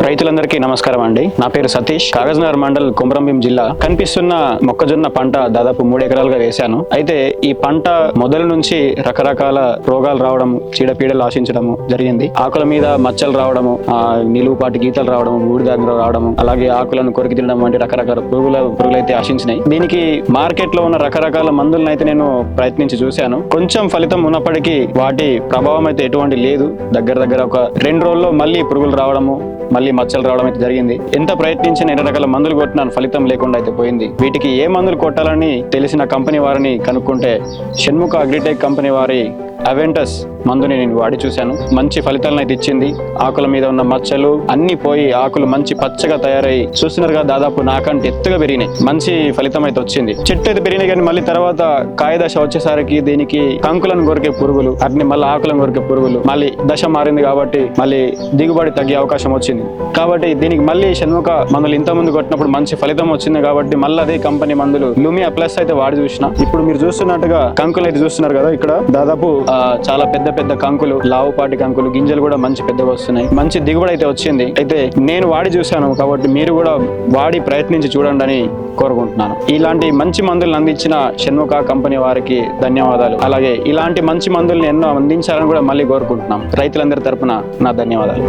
రైతులందరికీ నమస్కారం అండి. నా పేరు సతీష్. కాగజ్నగర్ మండల్ కొమరంభీం జిల్లా. కనిపిస్తున్న మొక్కజొన్న పంట దాదాపు 3 ఎకరాలుగా వేశాను. అయితే ఈ పంట మొదలు నుంచి రకరకాల రోగాలు రావడం, చీడపీడలు ఆశించడము జరిగింది. ఆకుల మీద మచ్చలు రావడము, నిలువుపాటి గీతలు రావడము, బూడిదాగ్ర రావడము, అలాగే ఆకులను కొరికి తినడం వంటి రకరకాల పురుగులైతే ఆశించినాయి. దీనికి మార్కెట్ లో ఉన్న రకరకాల మందులను అయితే నేను ప్రయత్నించి చూశాను. కొంచెం ఫలితం ఉన్నప్పటికీ వాటి ప్రభావం అయితే ఎటువంటి లేదు. దగ్గర ఒక 2 రోజుల్లో మళ్ళీ పురుగులు రావడము, మళ్ళీ మచ్చలు రావడం అయితే జరిగింది. ఎంత ప్రయత్నించినా ఎన్ని రకాల మందులు కొట్టినాను, ఫలితం లేకుండా అయితే పోయింది. వీటికి ఏ మందులు కొట్టాలని తెలిసిన కంపెనీ వారిని కనుక్కుంటే షణ్ముఖ అగ్రిటెక్ కంపెనీ వారి అవెంటస్ మందుని నేను వాడి చూశాను. మంచి ఫలితాలను అయితే ఇచ్చింది. ఆకుల మీద ఉన్న మచ్చలు అన్ని పోయి ఆకులు మంచి పచ్చగా తయారై చూస్తున్నారుగా, దాదాపు నాకంటే ఎత్తుగా పెరిగినాయి. మంచి ఫలితం అయితే వచ్చింది. చెట్టు అయితే పెరిగినాయి, కానీ మళ్ళీ తర్వాత కాయ దశ వచ్చేసరికి దీనికి కంకులను కొరికే పురుగులు, అట్ని మళ్ళీ ఆకులను కొరికే పురుగులు, మళ్ళీ దశ మారింది కాబట్టి మళ్ళీ దిగుబడి తగ్గే అవకాశం వచ్చింది. కాబట్టి దీనికి మళ్ళీ షణ్ముఖ మందులు ఇంత ముందు కొట్టినప్పుడు మంచి ఫలితం వచ్చింది కాబట్టి మళ్ళీ అదే కంపెనీ మందులు లూమియా ప్లస్ అయితే వాడి చూసిన. ఇప్పుడు మీరు చూస్తున్నట్టుగా కంకులు అయితే చూస్తున్నారు కదా, ఇక్కడ దాదాపు చాలా పెద్ద కంకులు, లావుపాటి కంకులు, గింజలు కూడా మంచి పెద్దగా వస్తున్నాయి. మంచి దిగుబడి అయితే వచ్చింది. అయితే నేను వాడి చూశాను కాబట్టి మీరు కూడా వాడి ప్రయత్నించి చూడండి అని కోరుకుంటున్నాను. ఇలాంటి మంచి మందులను అందించిన షణ్ముఖ కంపెనీ వారికి ధన్యవాదాలు. అలాగే ఇలాంటి మంచి మందులను ఎన్నో అందించాలని కూడా మళ్ళీ కోరుకుంటున్నాం. రైతులందరి తరపున నా ధన్యవాదాలు.